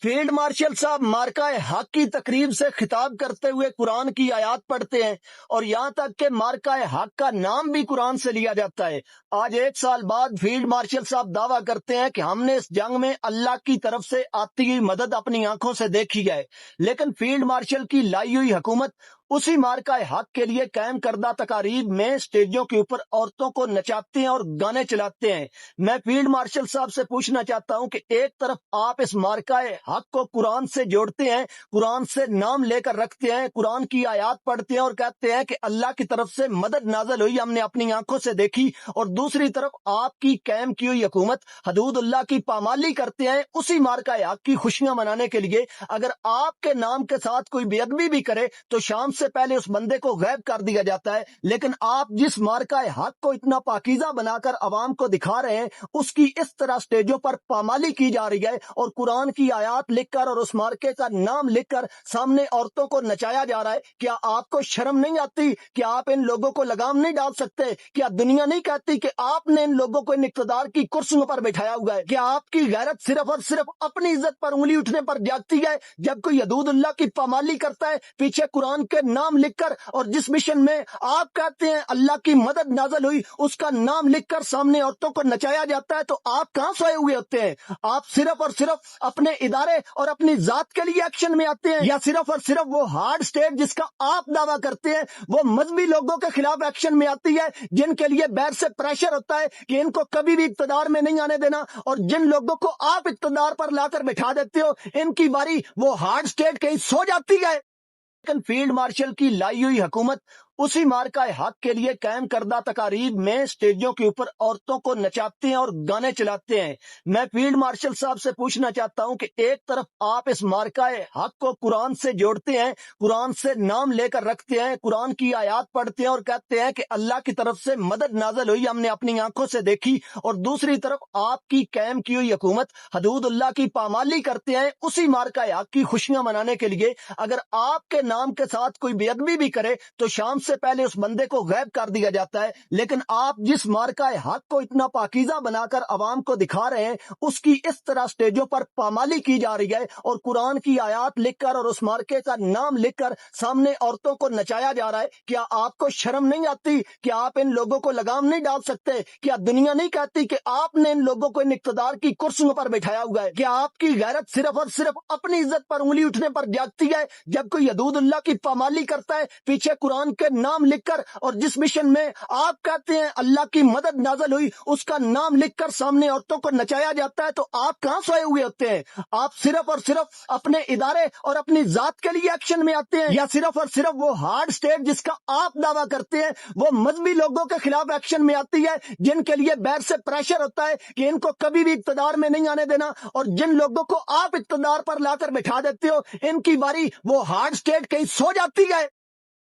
Field marshal صاحب مارکہ حق کی تقریب سے خطاب کرتے ہوئے قرآن کی آیات پڑھتے ہیں اور یہاں تک کہ مارکہ حق کا نام بھی قرآن سے لیا جاتا ہے۔ آج 1 سال بعد فیلڈ مارشل صاحب دعویٰ کرتے ہیں کہ ہم نے اس جنگ میں اللہ کی طرف سے آتی ہوئی مدد اپنی آنکھوں سے دیکھی ہے، لیکن فیلڈ مارشل کی لائی ہوئی حکومت اسی مارکہ حق کے لیے قائم کردہ تقاریب میں سٹیجوں کے اوپر عورتوں کو نچاتے ہیں اور گانے چلاتے ہیں۔ میں فیلڈ مارشل صاحب سے پوچھنا چاہتا ہوں کہ ایک طرف آپ اس مارکہ حق کو قرآن سے جوڑتے ہیں، قرآن سے نام لے کر رکھتے ہیں، قرآن کی آیات پڑھتے ہیں اور کہتے ہیں کہ اللہ کی طرف سے مدد نازل ہوئی، ہم نے اپنی آنکھوں سے دیکھی، اور دوسری طرف آپ کی قائم کی ہوئی حکومت حدود اللہ کی پامالی کرتے ہیں اسی مارکہ حق کی خوشیاں منانے کے لیے۔ اگر آپ کے نام کے ساتھ کوئی بے ادبی بھی کرے تو شام سے پہلے اس بندے کو غائب کر دیا جاتا ہے، لیکن آپ جس مارکہ حق کو اتنا پاکیزہ بنا کر عوام کو دکھا رہے ہیں اس کی اس طرح سٹیجوں پر پامالی کی جا رہی ہے اور قرآن کی آیات لکھ کر اور اس مارکے کا نام لکھ کر سامنے عورتوں کو نچایا جا رہا ہے۔ کیا آپ کو شرم نہیں آتی؟ کیا آپ ان لوگوں کو لگام نہیں ڈال سکتے؟ کیا دنیا نہیں کہتی کہ آپ نے ان لوگوں کو ان اقتدار کی کرسیوں پر بٹھایا ہوا ہے؟ کیا آپ کی غیرت صرف اور صرف اپنی عزت پر انگلی اٹھنے پر جاگتی ہے؟ جب کوئی حدود اللہ کی پامالی کرتا ہے پیچھے قرآن کے نام لکھ کر، اور جس مشن میں آپ کہتے ہیں اللہ کی مدد نازل ہوئی اس کا نام لکھ کر سامنے عورتوں کو نچایا جاتا ہے، تو آپ کہاں سوئے ہوئے ہوتے ہیں؟ آپ صرف اور صرف اپنے ادارے اور اپنی ذات کے لیے ایکشن میں آتے ہیں، یا صرف اور صرف وہ ہارڈ اسٹیٹ جس کا آپ دعویٰ کرتے ہیں وہ مذہبی لوگوں کے خلاف ایکشن میں آتی ہے، جن کے لیے باہر سے پریشر ہوتا ہے کہ ان کو کبھی بھی اقتدار میں نہیں آنے دینا، اور جن لوگوں کو آپ اقتدار پر لا کر بٹھا دیتے ہو ان کی باری وہ ہارڈ اسٹیٹ کہیں سو جاتی ہے؟ لیکن فیلڈ مارشل کی لائی ہوئی حکومت اسی مارکہ حق کے لیے قائم کردہ تقاریب میں سٹیجوں کے اوپر عورتوں کو نچاتے ہیں اور گانے چلاتے ہیں۔ میں فیلڈ مارشل صاحب سے پوچھنا چاہتا ہوں کہ ایک طرف آپ اس مارکہ حق کو قرآن سے جوڑتے ہیں، قرآن سے نام لے کر رکھتے ہیں، قرآن کی آیات پڑھتے ہیں اور کہتے ہیں کہ اللہ کی طرف سے مدد نازل ہوئی، ہم نے اپنی آنکھوں سے دیکھی، اور دوسری طرف آپ کی قائم کی ہوئی حکومت حدود اللہ کی پامالی کرتے ہیں اسی مارکہ حق کی خوشیاں منانے کے لیے۔ اگر آپ کے نام کے ساتھ کوئی بے ادبی بھی کرے تو شام سے پہلے اس بندے کو غائب کر دیا جاتا ہے، لیکن آپ جس مارکہ حق کو اتنا پاکیزہ بنا کر عوام کو دکھا رہے ہیں اس کی اس طرح سٹیجوں پر پامالی کی جا رہی ہے اور قرآن کی آیات لکھ کر اور اس مارکے کا نام لکھ کر سامنے عورتوں کو نچایا جا رہا ہے۔ کیا آپ کو شرم نہیں آتی؟ کیا آپ ان لوگوں کو لگام نہیں ڈال سکتے؟ کیا دنیا نہیں کہتی کہ آپ نے ان لوگوں کو ان اقتدار کی کرسیوں پر بٹھایا ہوا ہے؟ کیا آپ کی غیرت صرف اور صرف اپنی عزت پر انگلی اٹھنے پر جاگتی ہے؟ جب کوئی حدود اللہ کی پامالی کرتا ہے پیچھے قرآن کے نام لکھ کر، اور جس مشن میں آپ کہتے ہیں اللہ کی مدد نازل ہوئی اس کا نام لکھ کر سامنے عورتوں کو نچایا جاتا ہے، تو آپ کہاں سوئے ہوئے ہوتے ہیں؟ آپ صرف اور صرف اپنے ادارے اور اپنی ذات کے لیے ایکشن میں آتے ہیں، یا صرف اور صرف وہ ہارڈ اسٹیٹ جس کا آپ دعویٰ کرتے ہیں وہ مذہبی لوگوں کے خلاف ایکشن میں آتی ہے، جن کے لیے باہر سے پریشر ہوتا ہے کہ ان کو کبھی بھی اقتدار میں نہیں آنے دینا، اور جن لوگوں کو آپ اقتدار پر لا کر بٹھا دیتے ہو ان کی باری وہ ہارڈ اسٹیٹ کہیں سو جاتی ہے؟